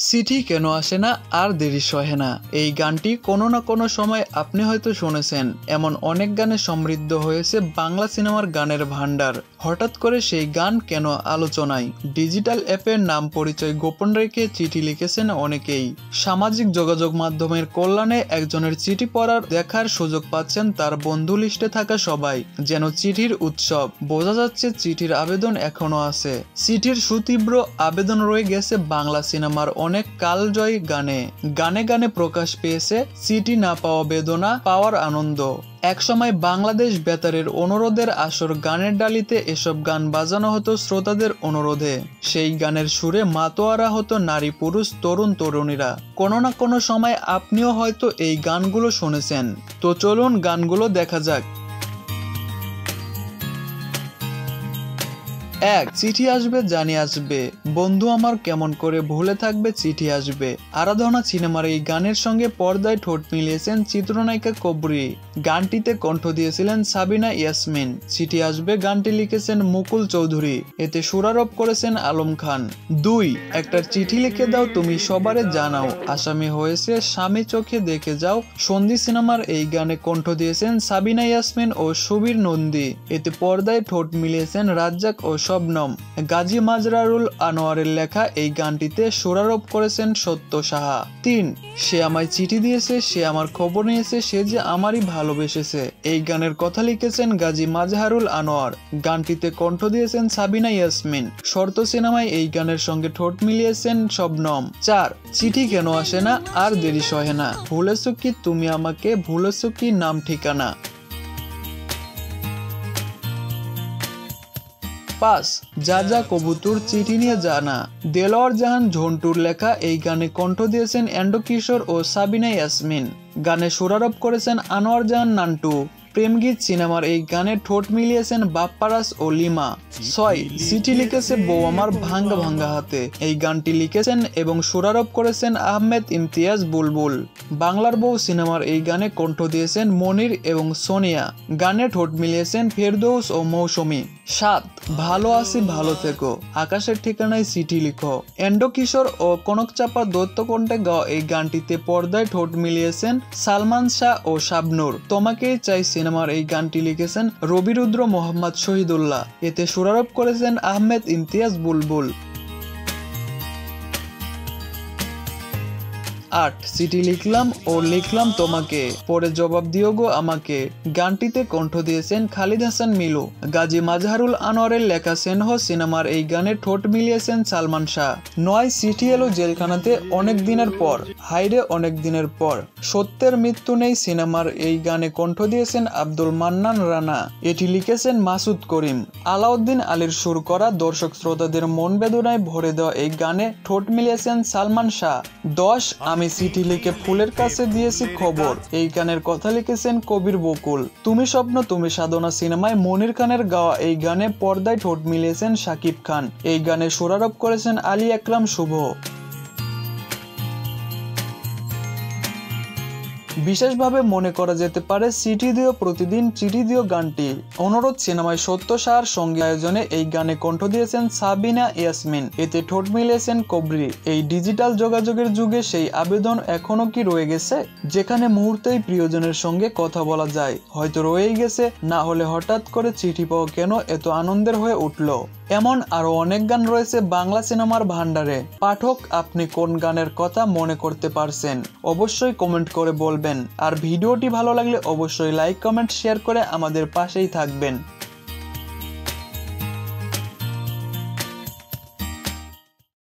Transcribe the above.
চিঠি কেন আসে না আর দেরি সহে না। এই গানটি কোনো না কোনো সময় আপনি হয়তো শুনেছেন। এমন অনেক গানে সমৃদ্ধ হয়েছে বাংলা সিনেমার গানের ভান্ডার। হঠাৎ করে সেই গান কেন আলোচনায়? ডিজিটাল অ্যাপের নাম পরিচয় গোপন রেখে চিঠি লিখেছেন অনেকেই। সামাজিক যোগাযোগ মাধ্যমের কল্যাণে একজনের চিঠি পড়ার দেখার সুযোগ পাচ্ছেন তার বন্ধু লিস্টে থাকা সবাই। যেন চিঠির উৎসব। বোঝা যাচ্ছে চিঠির আবেদন এখনো আছে। চিঠির সুতীব্র আবেদন রয়ে গেছে বাংলা সিনেমার অনেক কালজয়ী গানে। গানে গানে প্রকাশ পেয়েছে চিঠি না পাওয়া বেদনা, পাওয়ার আনন্দ। একসময় বাংলাদেশ বেতারের অনুরোধের আসর গানের ডালিতে এসব গান বাজানো হতো শ্রোতাদের অনুরোধে। সেই গানের সুরে মাতোয়ারা হতো নারী পুরুষ তরুণ তরুণীরা। কোনো না কোনো সময় আপনিও হয়তো এই গানগুলো শুনেছেন। তো চলুন গানগুলো দেখা যাক। 1. চিঠি আসবে জানি আসবে, বন্ধু আমার কেমন করে ভুলে থাকবে চিঠি আসবে। আরাধনা সিনেমার এই গানের সঙ্গে পর্দায় ঠোঁট মিলিয়েছেন চিত্রনায়িকা কবরী। গানটিতে কণ্ঠ দিয়েছিলেন সাবিনা ইয়াসমিন। চিঠি আসবে গানটি লিখেছেন মুকুল চৌধুরী। এতে সুরারোপ করেছেন আলম খান। 2. একটা চিঠি লিখে দাও তুমি সবারে জানাও, আসামি হয়েছে স্বামী চোখে দেখে যাও। সন্ধি সিনেমার এই গানে কণ্ঠ দিয়েছেন সাবিনা ইয়াসমিন ও সুবীর নন্দী। এতে পর্দায় ঠোঁট মিলিয়েছেন রাজ্জাক ও শবনম। গাজী মাজরারুল আনোয়ারের লেখা এই গানটিতে সুরারোপ করেছেন সত্য সাহা। 3. সে আমায় চিঠি দিয়েছে, সে আমার খবর নিয়েছে, সে যে আমারই ভালোবেসেছে। এই গানের কথা লিখেছেন গাজী মাজহারুল আনোয়ার। গানটিতে কণ্ঠ দিয়েছেন সাবিনা ইয়াসমিন। শর্ত সিনেমায় এই গানের সঙ্গে ঠোঁট মিলিয়েছেন শবনম। 4. চিঠি কেন আসে না আর দেরি সহে না, ভুলেছো কি তুমি আমাকে, ভুলেছো কি নাম ঠিকানা। 5. যা যা কবুতর চিঠি নিয়ে জানা, দেলোয়ার জাহান ঝন্টুর লেখা এই গানে কণ্ঠ দিয়েছেন এন্ডো কিশোর ও সাবিনা ইয়াসমিন। গানে সুরারোপ করেছেন আনোয়ার জাহান নান্টু। প্রেমগীত সিনেমার এই গানে ঠোঁট মিলিয়েছেন বাপ্পারাজ ও লিমা। 6. চিঠি লিখেছে বউ আমার ভাঙ্গা ভাঙ্গা হাতে, এই গানটি লিখেছেন এবং সুরারোপ করেছেন আহমেদ ইমতিয়াজ বুলবুল। বাংলার বউ সিনেমার এই গানে কণ্ঠ দিয়েছেন মনির এবং সোনিয়া। গানে ঠোঁট মিলিয়েছেন ফেরদৌস ও মৌসুমী। 7. ভালো আছি ভালো থেকো, আকাশের ঠিকানায় চিঠি লিখো। এন্ডো কিশোর ও কনক চাপা দত্ত কণ্ঠে গাওয়া এই গানটিতে পর্দায় ঠোঁট মিলিয়েছেন সালমান শাহ ও শাবনূর। তোমাকেই চাই সিনেমার এই গানটি লিখেছেন রবিরুদ্র মোহাম্মদ শহীদুল্লাহ। এতে সুরারোপ করেছেন আহমেদ ইমতিয়াজ বুলবুল। 8. চিঠি লিখলাম ও লিখলাম তোমাকে, পরে জবাব দিও গো আমাকে। গানটিতে কণ্ঠ দিয়েছেন খালিদ হাসান মিলু। গাজী মাজহারুল আনোয়ারের লেখা সেনহ সিনেমার এই গানে ঠোঁট মিলিয়েছেন সালমান শাহ। 9. চিঠি এলো জেলখানাতে অনেক দিনের পর, হাইরে অনেক দিনের পর। সত্যের মৃত্যু নেই সিনেমার এই গানে কণ্ঠ দিয়েছেন আব্দুল মান্নান রানা। এটি লিখেছেন মাসুদ করিম। আলাউদ্দিন আলীর সুর করা দর্শক শ্রোতাদের মন বেদনায় ভরে দেওয়া এই গানে ঠোঁট মিলিয়েছেন সালমান শাহ। 10. আমি চিঠি লিখে ফুলের কাছে দিয়েছি খবর, এই গানের কথা লিখেছেন কবির বকুল। তুমি স্বপ্ন তুমি সাধনা সিনেমায় মনির খানের গাওয়া এই গানে পর্দায় ঠোঁট মিলিয়েছেন শাকিব খান। এই গানে সুরারোপ করেছেন আলী আকরাম শুভ। বিশেষভাবে মনে করা যেতে পারে চিঠি দিও প্রতিদিন চিঠি দিও গানটি। অনুরোধ সিনেমায় সত্য সাহার সঙ্গে আয়োজনে এই গানে কণ্ঠ দিয়েছেন সাবিনা ইয়াসমিন। এতে ঠোঁট মিলিয়েছেন কবরী। এই ডিজিটাল যোগাযোগের যুগে সেই আবেদন এখনো কি রয়ে গেছে, যেখানে মুহূর্তেই প্রিয়জনের সঙ্গে কথা বলা যায়? হয়তো রয়েই গেছে, না হলে হঠাৎ করে চিঠি পাওয়া কেন এত আনন্দের হয়ে উঠল? এমন আরো অনেক গান রয়েছে বাংলা সিনেমার ভান্ডারে। পাঠক, আপনি কোন গানের কথা মনে করতে পারছেন অবশ্যই কমেন্ট করে বলবেন। আর ভিডিওটি ভালো লাগলে অবশ্যই লাইক কমেন্ট শেয়ার করে আমাদের পাশেই থাকবেন।